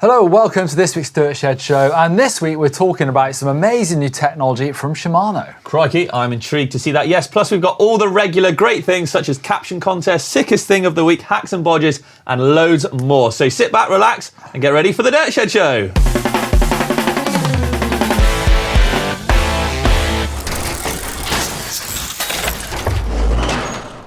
Hello, welcome to this week's Dirt Shed Show, and this week we're talking about some amazing new technology from Shimano. Crikey, I'm intrigued to see that. Yes, plus we've got all the regular great things such as Caption Contest, Sickest Thing of the Week, Hacks and Bodges, and loads more. So sit back, relax, and get ready for the Dirt Shed Show.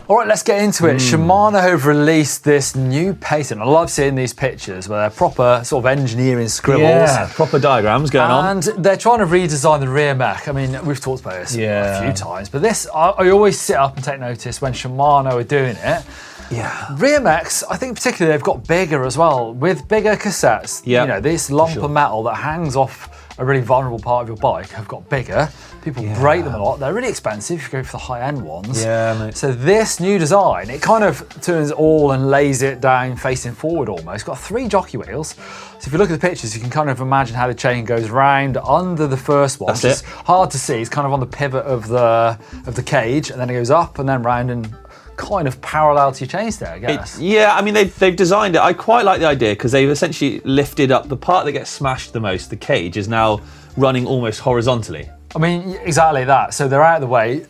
All right, let's get into it. Shimano have released this new patent. I love seeing these pictures where they're proper sort of engineering scribbles. Yeah, proper diagrams going on. And they're trying to redesign the rear mech. I mean, we've talked about this a few times, but this, I always sit up and take notice when Shimano are doing it. Yeah. Rear mechs, I think particularly they've got bigger as well, with bigger cassettes. Yeah, you know, this lump of metal that hangs off a really vulnerable part of your bike have got bigger. People break them a lot. They're really expensive if you go for the high-end ones. Yeah, mate. So this new design, it kind of turns it all and lays it down facing forward almost. It's got 3 jockey wheels. So if you look at the pictures, you can kind of imagine how the chain goes round under the first one. That's it. It's hard to see. It's kind of on the pivot of the cage, and then it goes up and then round and kind of parallel to your chainstay, I guess. Yeah, I mean, they've designed it. I quite like the idea because they've essentially lifted up the part that gets smashed the most, the cage, is now running almost horizontally. I mean, exactly that. So they're out of the way.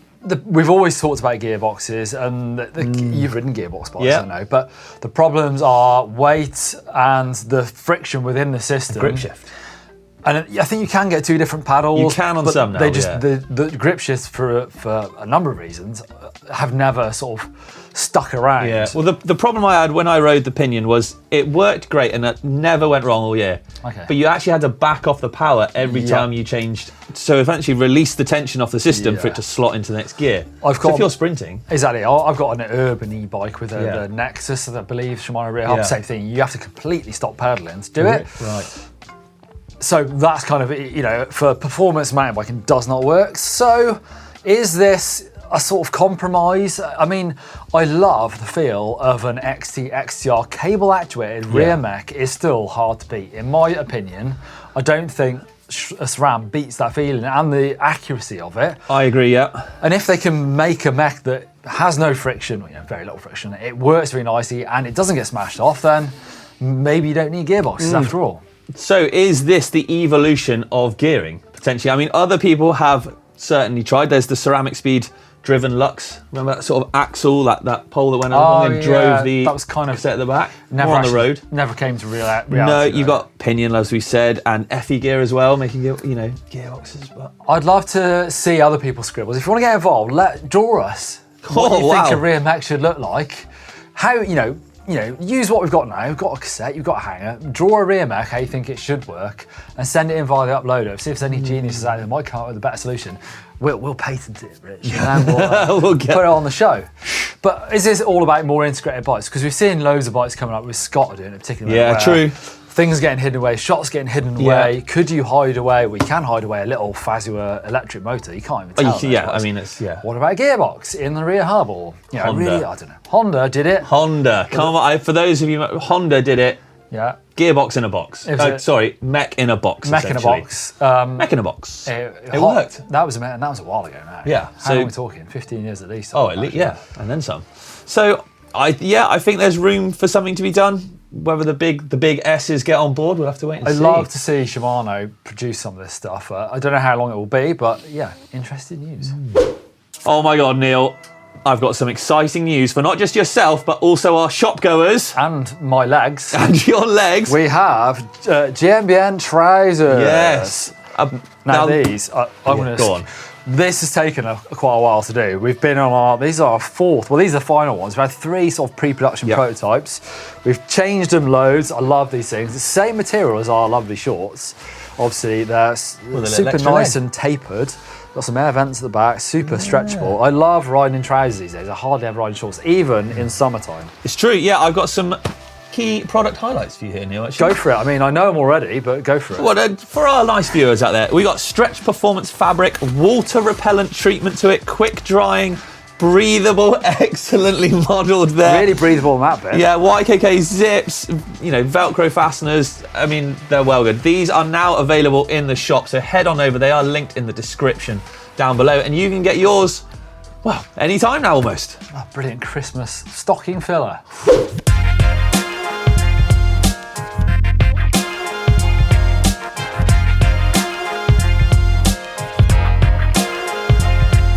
We've always talked about gearboxes, and you've ridden gearbox bikes, I know, but the problems are weight and the friction within the system. Grip shift. And I think you can get 2 different paddles. You can on but some now, they just the grip shifts for a number of reasons have never sort of stuck around. Yeah. Well, the problem I had when I rode the Pinion was it worked great and it never went wrong all year. Okay. But you actually had to back off the power every time you changed. So eventually release the tension off the system for it to slot into the next gear. So if you're sprinting. Exactly. I've got an urban e-bike with a Nexus, I believe, Shimano rear hub, same thing. You have to completely stop pedaling to do it. Right. So that's kind of, you know, for performance mountain biking does not work. So is this a sort of compromise? I mean, I love the feel of an XT-XTR cable actuated rear mech is still hard to beat. In my opinion, I don't think a SRAM beats that feeling and the accuracy of it. I agree, yeah. And if they can make a mech that has no friction, you know, very little friction, it works very nicely and it doesn't get smashed off, then maybe you don't need gearboxes after all. So is this the evolution of gearing, potentially? I mean, other people have certainly tried. There's the ceramic speed driven Lux. Remember that sort of axle, that pole that went along and drove the that was kind of set at the back? Never on the road. Never came to reality. No, you've got Pinion, as we said, and FE gear as well, making, you know, gearboxes. But I'd love to see other people's scribbles. If you want to get involved, draw us what you think a rear mech should look like. How, you know, use what we've got now. We've got a cassette, you've got a hanger. Draw a rear mech, how you think it should work, and send it in via the uploader. See if there's any geniuses out there that might come up with a better solution. We'll patent it, Rich, and then we'll put it on the show. But is this all about more integrated bikes? Because we've seen loads of bikes coming up with Scott doing it, particularly. Yeah, true. Things getting hidden away, shots getting hidden away. Could you hide away? We can hide away a little Fazua electric motor. You can't even tell. I mean, it's, What about a gearbox in the rear hub? Or, you know, Honda. really, I don't know. Honda did it. Honda, come on. For those of you, Honda did it. Yeah. Gearbox in a box. Sorry, mech in a box. Mech in a box. Mech in a box. It worked. That was a while ago now. Yeah. How long are we talking? 15 years at least. Oh, at least, yeah, and then some. So I think there's room for something to be done. Whether the big S's get on board, we'll have to wait and see. I'd love to see Shimano produce some of this stuff. I don't know how long it will be, but yeah, interesting news. Oh my God, Neil. I've got some exciting news for not just yourself, but also our shop goers. And my legs. And your legs. We have GMBN trousers. Yes. Now these, I'm going to... Go on. This has taken quite a while to do. We've been on these are our 4th, well, these are the final ones. We've had 3 sort of pre-production prototypes. We've changed them loads. I love these things. The same material as our lovely shorts. Obviously, they're super nice and tapered. Got some air vents at the back, super stretchable. I love riding in trousers these days. I hardly ever ride in shorts, even in summertime. It's true, yeah. I've got some key product highlights for you here, Neil. Actually. Go for it. I mean, I know them already, but go for it. Well, for our nice viewers out there, we got stretch performance fabric, water repellent treatment to it, quick drying, breathable, excellently modelled there. Really breathable in that bit. Yeah, YKK zips, you know, Velcro fasteners. I mean, they're well good. These are now available in the shop, so head on over. They are linked in the description down below, and you can get yours, well, anytime now almost. Oh, brilliant Christmas stocking filler.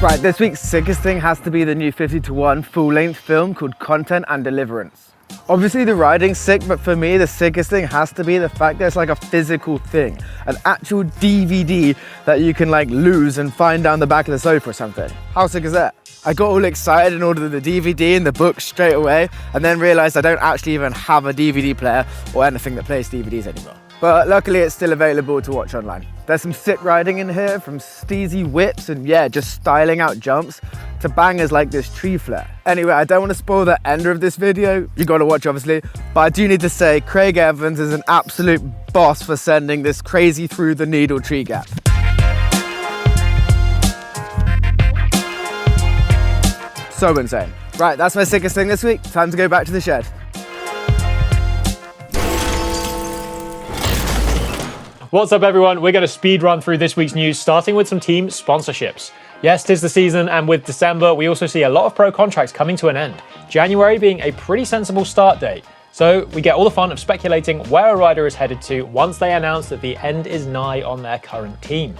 Right, this week's sickest thing has to be the new 50:1 full-length film called Content and Deliverance. Obviously the riding's sick, but for me the sickest thing has to be the fact that it's like a physical thing, an actual DVD that you can like lose and find down the back of the sofa or something. How sick is that? I got all excited and ordered the DVD and the book straight away, and then realized I don't actually even have a DVD player or anything that plays DVDs anymore. But luckily it's still available to watch online. There's some sick riding in here, from steezy whips and yeah, just styling out jumps to bangers like this tree flare. Anyway, I don't want to spoil the end of this video. You got to watch obviously, but I do need to say Craig Evans is an absolute boss for sending this crazy through the needle tree gap. So insane. Right, that's my sickest thing this week. Time to go back to the shed. What's up everyone? We're going to speed run through this week's news, starting with some team sponsorships. Yes, 'tis the season, and with December, we also see a lot of pro contracts coming to an end. January being a pretty sensible start date. So we get all the fun of speculating where a rider is headed to once they announce that the end is nigh on their current team.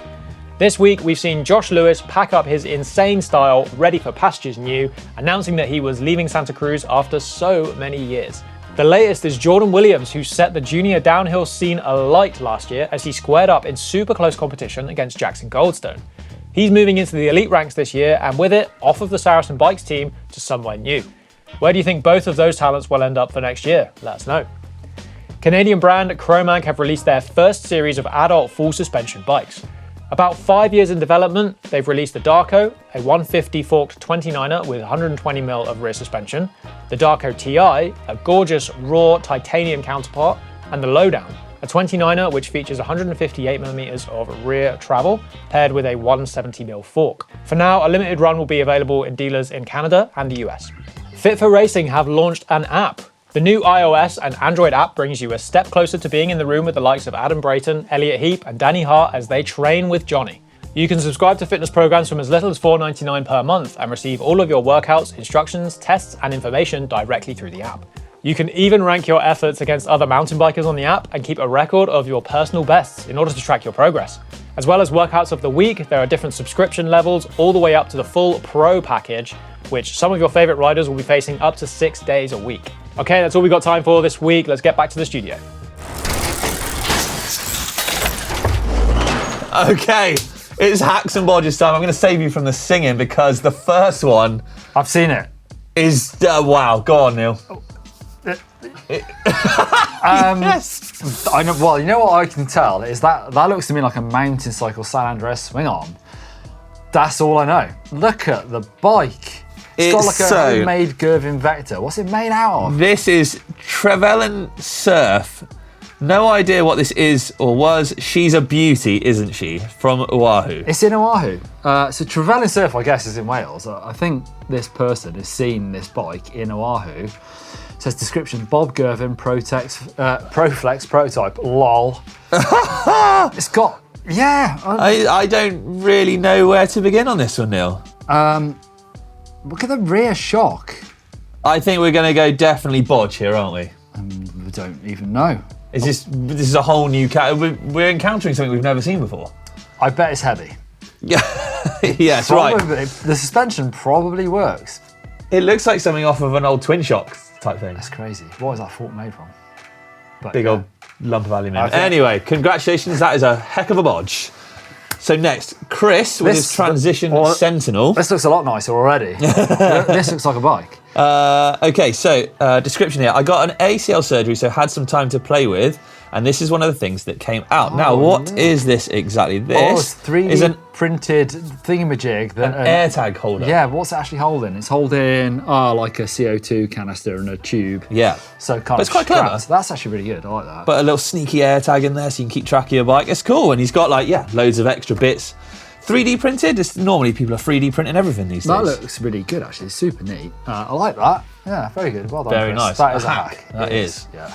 This week, we've seen Josh Lewis pack up his insane style, ready for pastures new, announcing that he was leaving Santa Cruz after so many years. The latest is Jordan Williams, who set the junior downhill scene alight last year as he squared up in super close competition against Jackson Goldstone. He's moving into the elite ranks this year, and with it, off of the Saracen Bikes team to somewhere new. Where do you think both of those talents will end up for next year? Let us know. Canadian brand Chromank have released their first series of adult full suspension bikes. About 5 years in development, they've released the Darko, a 150 forked 29er with 120mm of rear suspension, the Darko TI, a gorgeous raw titanium counterpart, and the Lowdown, a 29er which features 158mm of rear travel paired with a 170mm fork. For now, a limited run will be available in dealers in Canada and the US. Fit for Racing have launched an app. The new iOS and Android app brings you a step closer to being in the room with the likes of Adam Brayton, Elliot Heap, and Danny Hart as they train with Johnny. You can subscribe to fitness programs from as little as $4.99 per month and receive all of your workouts, instructions, tests, and information directly through the app. You can even rank your efforts against other mountain bikers on the app and keep a record of your personal bests in order to track your progress. As well as workouts of the week, there are different subscription levels all the way up to the full pro package, which some of your favorite riders will be facing up to 6 days a week. Okay, that's all we got time for this week. Let's get back to the studio. Okay, it's Hacks and Bodges time. I'm going to save you from the singing because the first one I've seen it. is, wow, go on, Neil. Yes. I know. Well, you know what I can tell is that looks to me like a mountain cycle San Andreas swingarm. That's all I know. Look at the bike. It's got like a homemade Gervin Vector. What's it made out of? This is Trevelyan Surf. No idea what this is or was. She's a beauty, isn't she? From Oahu. It's in Oahu. So Trevelyan Surf, I guess, is in Wales. I think this person has seen this bike in Oahu. It says description: Bob Gervin Proflex prototype. Lol. It's got, yeah. I don't really know where to begin on this one, Neil. Look at the rear shock. I think we're going to go definitely bodge here, aren't we? We don't even know. This is a whole new we're encountering something we've never seen before. I bet it's heavy. Yeah, yes, probably, right. The suspension probably works. It looks like something off of an old twin shock type thing. That's crazy. What is that fork made from? But, big old lump of aluminium. Anyway, congratulations. That is a heck of a bodge. So next, Chris with his Transition Sentinel. This looks a lot nicer already. This looks like a bike. Okay, so description here. I got an ACL surgery, so had some time to play with, and this is one of the things that came out. Now, what is this exactly? This it's 3D printed thingamajig. An AirTag holder. Yeah, what's it actually holding? It's holding like a CO2 canister and a tube. Yeah. So kind of it's quite clever. That's actually really good. I like that. But a little sneaky AirTag in there so you can keep track of your bike. It's cool, and he's got loads of extra bits. 3D printed. Normally people are 3D printing everything these days. That looks really good actually. It's super neat. I like that. Yeah, very good. Well done. Very Chris. nice. That is a hack. That is. Yeah.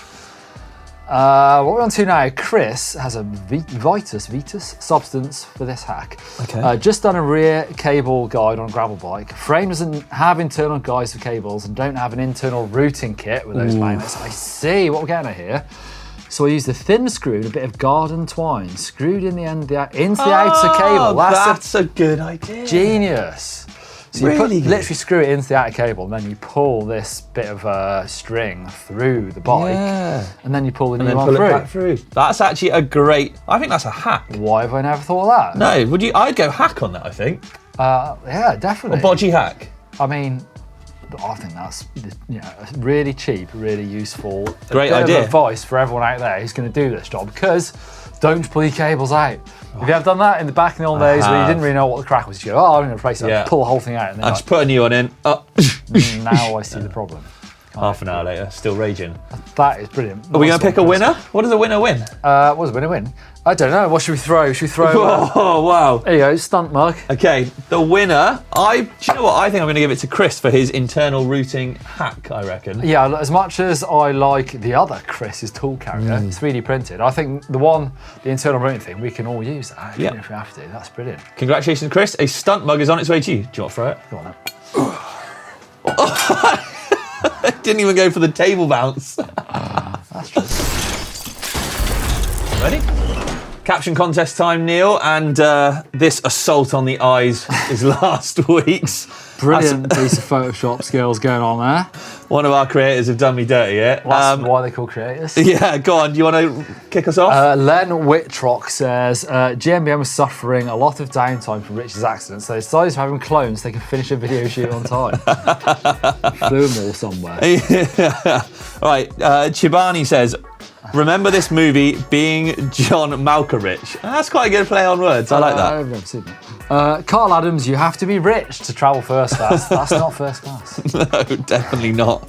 What we're on to now, Chris has a Vitus substance for this hack. Okay. Just done a rear cable guide on a gravel bike. Frame doesn't have internal guides for cables and don't have an internal routing kit with those magnets. I see what we're getting at here. So I used a thin screw and a bit of garden twine, screwed in the end into the outer cable. That's a good idea. Genius. So you Really? literally screw it into the outer cable, and then you pull this bit of string through the bike, and then you pull the new one pull through. it back through. That's actually a great. I think that's a hack. Why have I never thought of that? No, would you? I'd go hack on that. I think. Yeah, definitely. Or bodgy hack. I mean, I think that's really cheap, really useful. Great a bit idea. Of advice for everyone out there who's going to do this job, because don't pull your cables out. Have you ever done that in the old days where you didn't really know what the crack was? You go, I'm going to replace it, pull the whole thing out, and then I just put a new one in. now I see the problem. Half an hour later, still raging. That is brilliant. Are we going to pick a winner? What does a winner win? What does a winner win? I don't know. What should we throw? Should we throw? Oh, wow. There you go, stunt mug. Okay, the winner, do you know what? I think I'm going to give it to Chris for his internal routing hack, I reckon. Yeah, as much as I like the other Chris's tool carrier, 3D printed, I think the internal routing thing, we can all use that if we have to. That's brilliant. Congratulations, Chris. A stunt mug is on its way to you. Do you want to throw it? Go on then. Didn't even go for the table bounce. That's true. Ready? Caption contest time, Neil, and this assault on the eyes is last week's. Brilliant piece of Photoshop skills going on there. One of our creators have done me dirty, yeah? That's why they call creators. Yeah, go on. Do you want to kick us off? Len Whitrock says, GMBN was suffering a lot of downtime from Rich's accident, so they decided to have him cloned so they can finish a video shoot on time. Flew them all somewhere. Yeah. Right, Chibani says, remember this movie being John Malkovich? That's quite a good play on words. I like that. I've never seen that. Carl Adams, you have to be rich to travel first class. That's not first class. No, definitely not.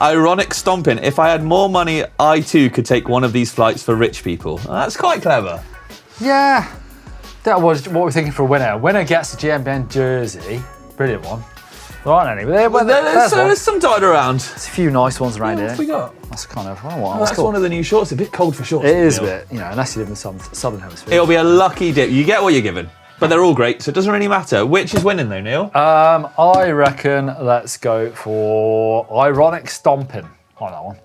Ironic stomping. If I had more money, I too could take one of these flights for rich people. That's quite clever. Yeah. That was what we're thinking for a winner. Winner gets a GMBN jersey. Brilliant one. There aren't any, but there's some dotted around. There's a few nice ones around here. What have we got? That's kind of, I don't know what That's one of the new shorts. A bit cold for shorts. It is a bit, unless you live in the southern hemisphere. It'll be a lucky dip. You get what you're given. But they're all great, so it doesn't really matter. Which is winning though, Neil? I reckon let's go for Ironic Stomping on that one.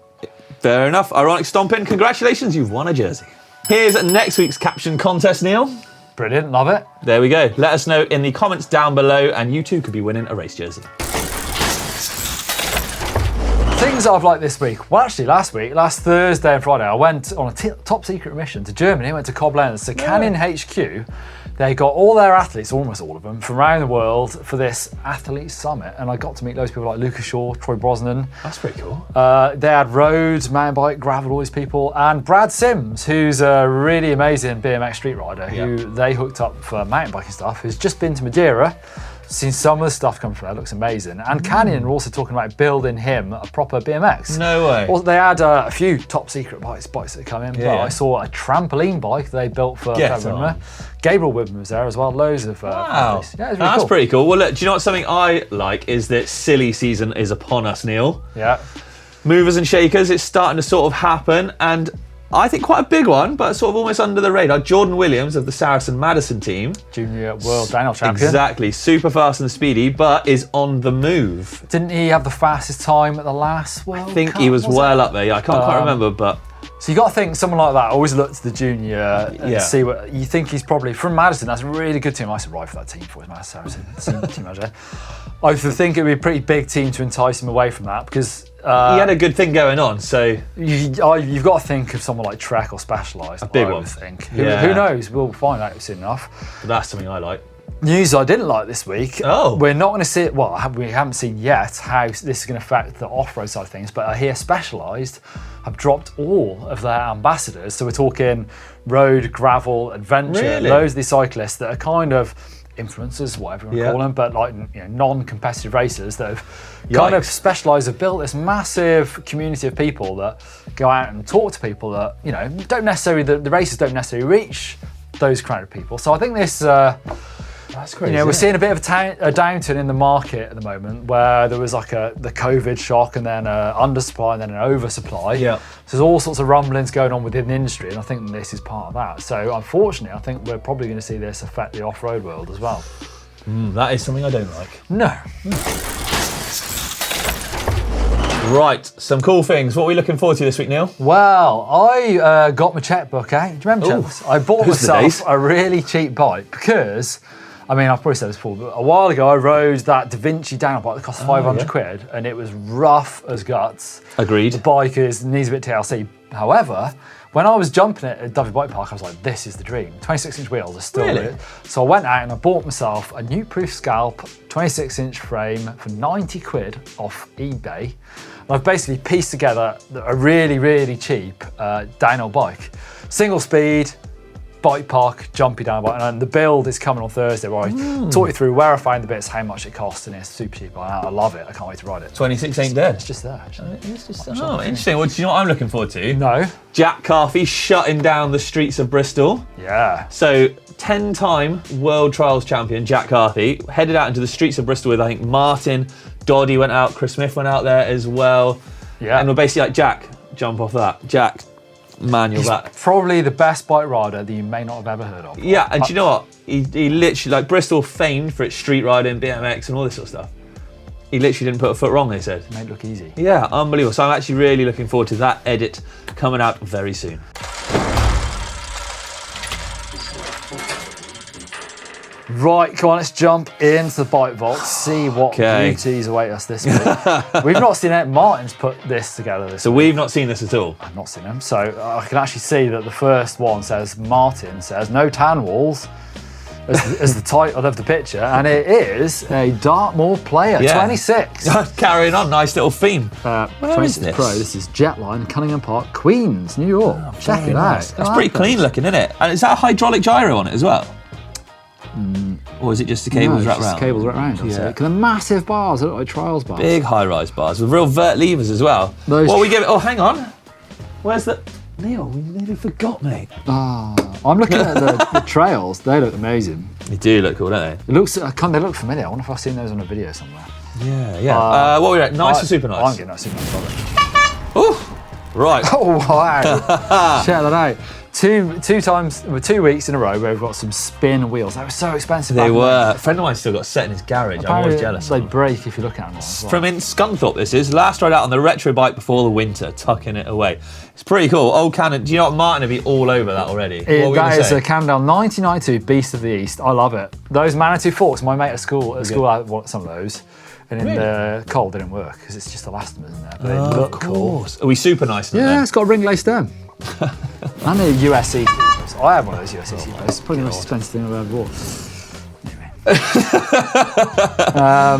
Fair enough. Ironic stomping. Congratulations, you've won a jersey. Here's next week's caption contest, Neil. Brilliant, love it. There we go. Let us know in the comments down below, and you too could be winning a race jersey. Things I've liked this week. Well, actually, last Thursday and Friday, I went on a top secret mission to Germany. I went to Koblenz, so Canyon HQ. They got all their athletes, almost all of them, from around the world for this athlete summit, and I got to meet loads of people like Lucas Shaw, Troy Brosnan. That's pretty cool. They had road, mountain bike, gravel, all these people, and Brad Sims, who's a really amazing BMX street rider, who they hooked up for mountain biking stuff, who's just been to Madeira. Seen some of the stuff come from there, looks amazing. And Canyon are also talking about building him a proper BMX. No way. Also, they had a few top secret bikes that come in. Yeah. But I saw a trampoline bike they built for Gabriel Whitman was there as well. Loads of wow. Yeah, it was really That's cool. pretty cool. Well, look, do you know what something I like is that silly season is upon us, Neil. Yeah. Movers and shakers, it's starting to sort of happen, and I think quite a big one, but sort of almost under the radar. Jordan Williams of the Saracen Madison team. Junior world downhill champion. Exactly. Super fast and speedy, but is on the move. Didn't he have the fastest time at the last World Cup? I think he was well up there. I can't quite remember, but... So you got to think someone like that always look to the junior and see what you think he's probably from Madison. That's a really good team. I used to ride for that team for his Madison team manager. I think it would be a pretty big team to entice him away from that because he had a good thing going on. So you've got to think of someone like Trek or Specialized. A big one. I would think. Who knows? We'll find out soon enough. But that's something I like. News I didn't like this week. Oh. We're not going to see it. Well, we haven't seen yet how this is going to affect the off-road side of things, but I hear Specialized have dropped all of their ambassadors. So we're talking road, gravel, adventure, Really? loads of these cyclists that are kind of influencers, whatever you want to call them, but like non-competitive racers that have kind of Specialized, have built this massive community of people that go out and talk to people that don't necessarily the races don't necessarily reach those crowd of people. So I think this. That's crazy. We're seeing a bit of a downturn in the market at the moment, where there was like the COVID shock, and then an undersupply, and then an oversupply. Yeah. So there's all sorts of rumblings going on within the industry, and I think this is part of that. So unfortunately, I think we're probably going to see this affect the off-road world as well. That is something I don't like. No. Right, some cool things. What are we looking forward to this week, Neil? Well, I got my checkbook out. Do you remember checkbooks? I bought Those are the myself days. a really cheap bike because, I mean, I've probably said this before, but a while ago I rode that Da Vinci down bike that cost 500 quid and it was rough as guts. Agreed. The bike needs a bit TLC. However, when I was jumping it at Dovey Bike Park, I was like, this is the dream. 26-inch wheels are still Really? it. So I went out and I bought myself a new Proof Scalp 26-inch frame for 90 quid off eBay. And I've basically pieced together a really, really cheap downhill bike. Single speed, bike park, jumpy down bike. And the build is coming on Thursday where I talk you through where I find the bits, how much it costs, and it's super cheap. I love it. I can't wait to ride it. 26 ain't dead. It's just there, actually. It's just, interesting. Well, do you know what I'm looking forward to? No. Jack Carthy shutting down the streets of Bristol. Yeah. So, 10-time World Trials champion Jack Carthy headed out into the streets of Bristol with, I think, Martin, Doddy went out, Chris Smith went out there as well. Yeah. And we're basically like, Jack, jump off that. Jack, manual that. Probably the best bike rider that you may not have ever heard of. Yeah, and do you know what? He literally, like, Bristol famed for its street riding, BMX and all this sort of stuff. He literally didn't put a foot wrong, they said. Made it look easy. Yeah, unbelievable. So I'm actually really looking forward to that edit coming out very soon. Right, come on, let's jump into the bike vault, see what beauties await us this week. We've not seen it. Martin's put this together this So week. we've not seen this at all. I've not seen them. So I can actually see that the first one says, Martin says, no tan walls, as the title of the picture. And it is a Dartmoor Player, Yeah. 26. Carrying on, nice little theme. Where 26 is this? Pro, this is Jetline, Cunningham Park, Queens, New York. Check it out. That's pretty clean looking, isn't it? And is that a hydraulic gyro on it as well? Or is it just the cables wrapped around? Cables wrapped around. Yeah. Because they're massive bars, they look like trials bars. Big high-rise bars with real vert levers as well. Those- What are we giving? Oh, hang on. Where's the... Neil, we nearly forgot, mate. I'm looking at the trails. They look amazing. They do look cool, don't they? They look familiar. I wonder if I've seen those on a video somewhere. Yeah, yeah. What were we at? Nice or super nice? I'm getting that super nice. Oh, right. Oh wow! Check that out. 2 weeks in a row where we've got some spin wheels. They were so expensive. They were. A friend of mine still got set in his garage. I'm always jealous. They break if you look at them. Well. From in Scunthorpe, this is. Last ride out on the retro bike before the winter, tucking it away. It's pretty cool. Old Cannon. Do you know what? Martin would be all over that already. That is a Cannondale 1992 Beast of the East. I love it. Those Manitou forks, my mate at school had some of those. And in the cold, they didn't work because it's just elastomers in there. But they look cool. Are we super nice? Yeah, it's got a ring lace stem. And a USC. I have one of those USC seatbelts. It's probably the most expensive thing I've ever bought.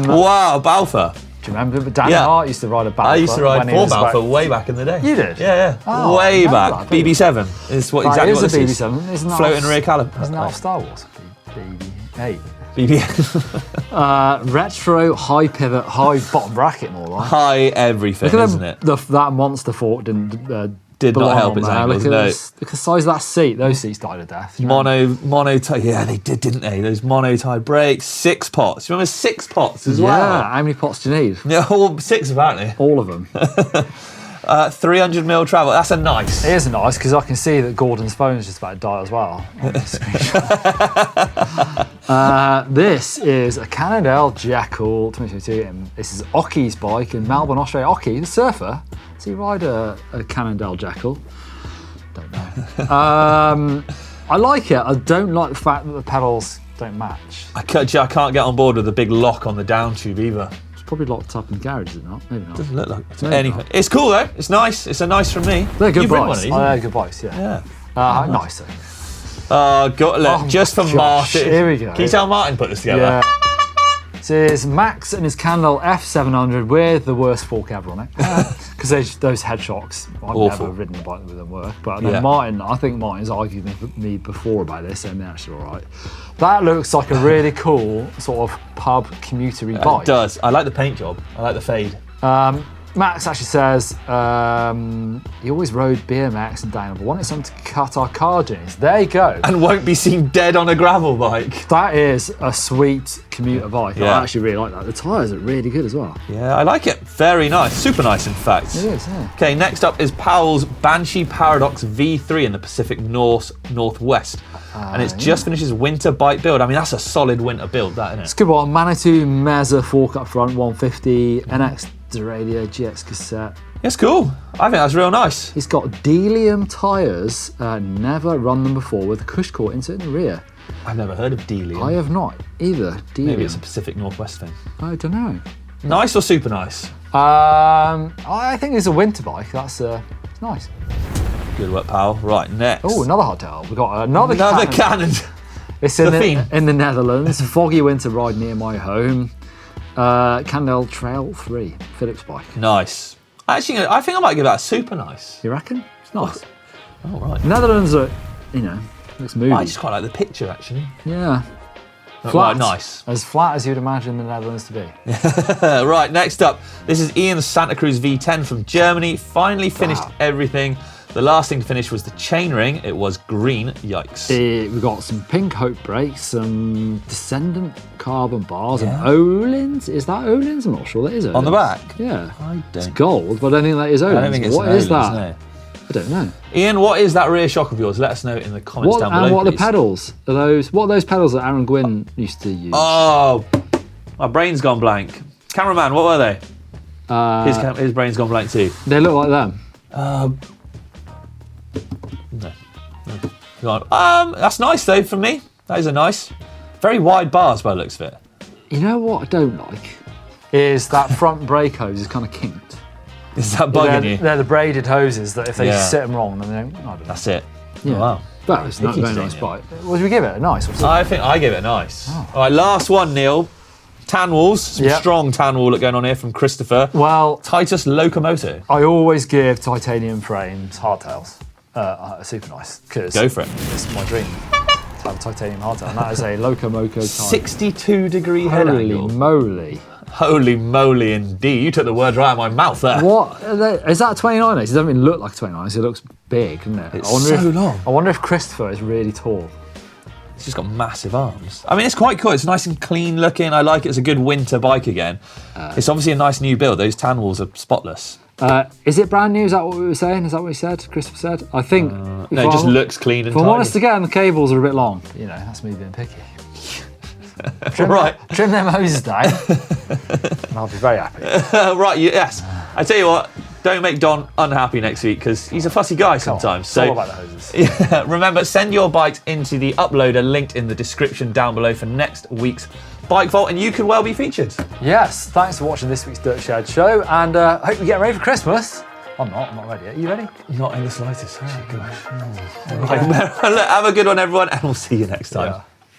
Wow, Balfour. Do you remember? Danny Hart used to ride a Balfour. I used to ride 4 Balfour way back in the day. You did? Yeah. Oh, way I back. remember that. BB7 is what exactly what this is. BB7. Isn't that Floating rear caliper. Isn't that off Star Wars? BB8. BB. Retro, high pivot, high bottom bracket, more like. High everything, isn't it? That monster fork did not help its angles, no. Look at the size of that seat. Those seats died a death. Mono tie. Yeah, they did, didn't they? Those mono-tie brakes. 6 pots. Remember 6 pots as well? Yeah, how many pots do you need? Yeah, all 6 apparently. All of them. 300mm travel. That's a nice. It is nice because I can see that Gordon's phone is just about to die as well. This is a Cannondale Jackal 2022. And this is Ocky's bike in Melbourne, Australia. Ocky, the surfer. Does he ride a Cannondale Jackal? Don't know. I like it. I don't like the fact that the pedals don't match. I can't get on board with the big lock on the down tube either. It's probably locked up in the garage, is it not? Maybe not. Doesn't look like anything. It's cool though. It's nice. It's a nice from me. They're good You bring one bikes. of these, They're good bikes, yeah. Nice though. Look, just for gosh, Martin. here we go. Can you tell Martin put this together? Yeah. This is Max and his Cannondale F700 with the worst fork ever on it. Because those head shocks, I've Awful. never ridden a bike with them work. But then Martin, I think Martin's argued with me before about this and they're actually all right. That looks like a really cool sort of pub commutery bike. It does. I like the paint job. I like the fade. Max actually says he always rode BMX and down, but wanted something to cut our car journeys. There you go. And won't be seen dead on a gravel bike. That is a sweet commuter bike. Yeah. I actually really like that. The tyres are really good as well. Yeah, I like it. Very nice. Super nice, in fact. It is, yeah. Okay, next up is Powell's Banshee Paradox V3 in the Pacific Northwest. And it's just finished his winter bike build. I mean, that's a solid winter build, that, isn't it? It's a good one. Manitou Meza fork up front, 150, NX Derailleur GX cassette. It's cool. I think that's real nice. It's got Delium tyres. Never run them before with a cush core insert in the rear. I've never heard of Delium. I have not either. Delium. Maybe it's a Pacific Northwest thing. I don't know. Nice or super nice? I think it's a winter bike. That's it's nice. Good work, pal. Right, next. Oh, another hardtail. We've got another cannon. It's in the Netherlands. Foggy winter ride near my home. Candel Trail 3, Phillips bike. Nice. Actually, I think I might give that a super nice. You reckon? It's nice. Oh, right. Netherlands are, looks moody. I just quite like the picture, actually. Yeah. Flat. Right, nice. As flat as you'd imagine the Netherlands to be. Right, next up. This is Ian's Santa Cruz V10 from Germany. Finally finished everything. The last thing to finish was the chainring. It was green. Yikes. We've got some pink Hope brakes, some Descendant carbon bars, and Öhlins. Is that Öhlins? I'm not sure that is Öhlins. On the back? Yeah. I don't. It's gold, but I don't think that is Öhlins. I don't think it's What Öhlins, is that? No. I don't know. Ian, what is that rear shock of yours? Let us know in the comments down below, And what are the please. pedals? What are those pedals that Aaron Gwynn used to use? Oh, my brain's gone blank. Cameraman, what were they? His brain's gone blank too. They look like them. No. Go on. That's nice though for me. That is a nice, very wide bars by the looks of it. You know what I don't like? Is that front brake hose is kind of kinked. Is that bugging you? They're the braided hoses that if they sit them wrong, then they don't. I don't know. That's it. Yeah. Oh, wow. That was not a very nice bike. Would we give it a nice? I think I gave it a nice. Oh. All right, last one, Neil. Tan walls. Some strong tan wall going on here from Christopher. Well, Titus Locomoto. I always give titanium frames hardtails. Super nice. Go for it. It's my dream to have a titanium hardtail, and that is a Locomoco type. 62-degree head angle. Holy moly. Holy moly indeed. You took the words right out of my mouth there. What? Is that a 29? It doesn't even look like a 29, it looks big, doesn't it? It's so long. I wonder if Christopher is really tall. It's just got massive arms. I mean, it's quite cool. It's nice and clean looking. I like it. It's a good winter bike again. It's obviously a nice new build. Those tan walls are spotless. Is it brand new? Is that what we were saying? Is that what he said? Christopher said? I think. No, it just looks clean and If I'm tidy. honest again, the cables are a bit long. That's me being picky. Trim them hoses down, and I'll be very happy. Right, yes. I tell you what, don't make Don unhappy next week because he's a fussy guy sometimes. It's all about the hoses. Remember, send your bikes into the uploader linked in the description down below for next week's Bike Vault, and you could well be featured. Yes, thanks for watching this week's Dirt Shed show, and hope you get ready for Christmas. I'm not ready yet. Are you ready? Not in the slightest, actually. Gosh. Right, have a good one, everyone, and we'll see you next time.